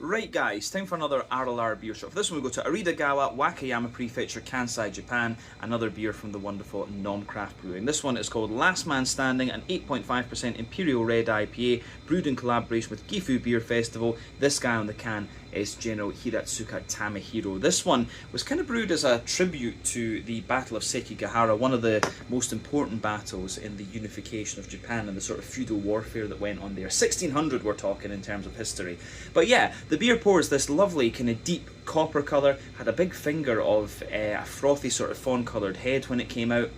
Right guys, time for another RLR beer shot. For this one we go to Aridagawa, Wakayama Prefecture, Kansai, Japan. Another beer from the wonderful Nomcraft Brewing. This one is called Last Man Standing, an 8.5% Imperial Red IPA, brewed in collaboration with Gifu Beer Festival. This guy on the can is General Hiratsuka Tamehiro. This one was kind of brewed as a tribute to the Battle of Sekigahara, one of the most important battles in the unification of Japan and the sort of feudal warfare that went on there. 1600 we're talking in terms of history. But yeah, the beer pours this lovely kind of deep copper colour, had a big finger of a frothy sort of fawn coloured head when it came out.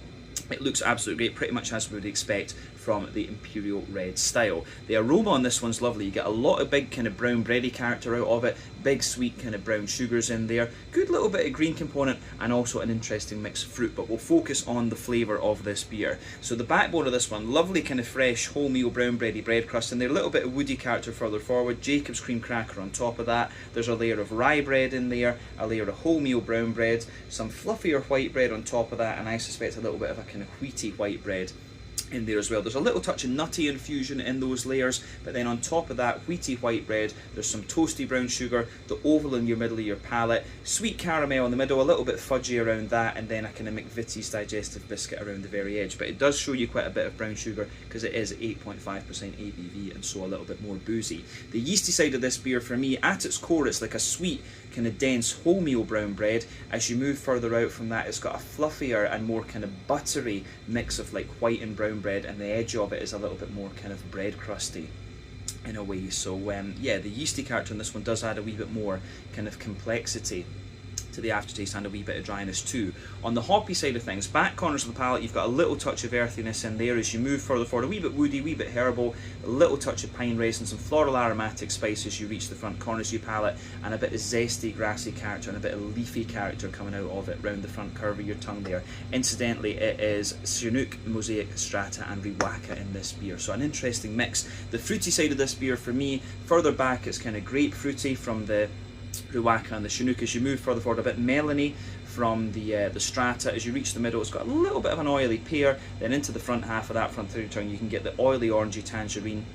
It looks absolutely great, pretty much as we would expect from the Imperial Red style. The aroma on this one's lovely. You get a lot of big kind of brown bready character out of it, big sweet kind of brown sugars in there, good little bit of green component, and also an interesting mix of fruit, but we'll focus on the flavour of this beer. So the backbone of this one, lovely kind of fresh wholemeal brown bready bread crust in there, a little bit of woody character further forward, Jacob's cream cracker on top of that, there's a layer of rye bread in there, a layer of wholemeal brown bread, some fluffier white bread on top of that, and I suspect a little bit of a kind of wheaty white bread in there as well. There's a little touch of nutty infusion in those layers, but then on top of that wheaty white bread, there's some toasty brown sugar, the oval in your middle of your palate, sweet caramel in the middle, a little bit fudgy around that, and then a kind of McVitie's digestive biscuit around the very edge. But it does show you quite a bit of brown sugar because it is 8.5% ABV and so a little bit more boozy. The yeasty side of this beer, for me, at its core, it's like a sweet kind of dense wholemeal brown bread. As you move further out from that, it's got a fluffier and more kind of buttery mix of like white and brown bread, and the edge of it is a little bit more kind of bread crusty in a way. So yeah, the yeasty character in this one does add a wee bit more kind of complexity to the aftertaste and a wee bit of dryness too. On the hoppy side of things, back corners of the palate, you've got a little touch of earthiness in there. As you move further forward, a wee bit woody, a wee bit herbal, a little touch of pine resin, some floral aromatic spice as you reach the front corners of your palate, and a bit of zesty grassy character and a bit of leafy character coming out of it round the front curve of your tongue there. Incidentally, it is Chinook, Mosaic, Strata and Riwaka in this beer, so an interesting mix. The fruity side of this beer for me, further back it's kind of grapefruity from the Riwaka and the Chinook. As you move further forward, a bit melony from the Strata. As you reach the middle, it's got a little bit of an oily pear. Then into the front half of that front third tongue, you can get the oily orangey tangerine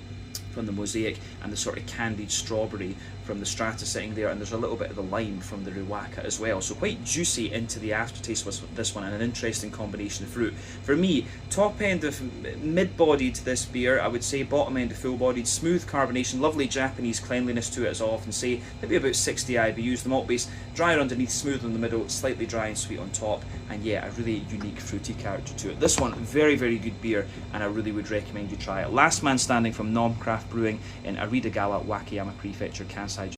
from the Mosaic and the sort of candied strawberry from the Strata sitting there, and there's a little bit of the lime from the Riwaka as well. So quite juicy into the aftertaste was this one, and an interesting combination of fruit. For me, top end of mid-bodied this beer, I would say bottom end of full-bodied, smooth carbonation, lovely Japanese cleanliness to it as I often say, maybe about 60 IBUs, the malt base, drier underneath, smooth in the middle, slightly dry and sweet on top, and yeah, a really unique fruity character to it. This one, very, very good beer, and I really would recommend you try it. Last Man Standing from Nomcraft Brewing in Aridagawa, Wakayama Prefecture, Kansai.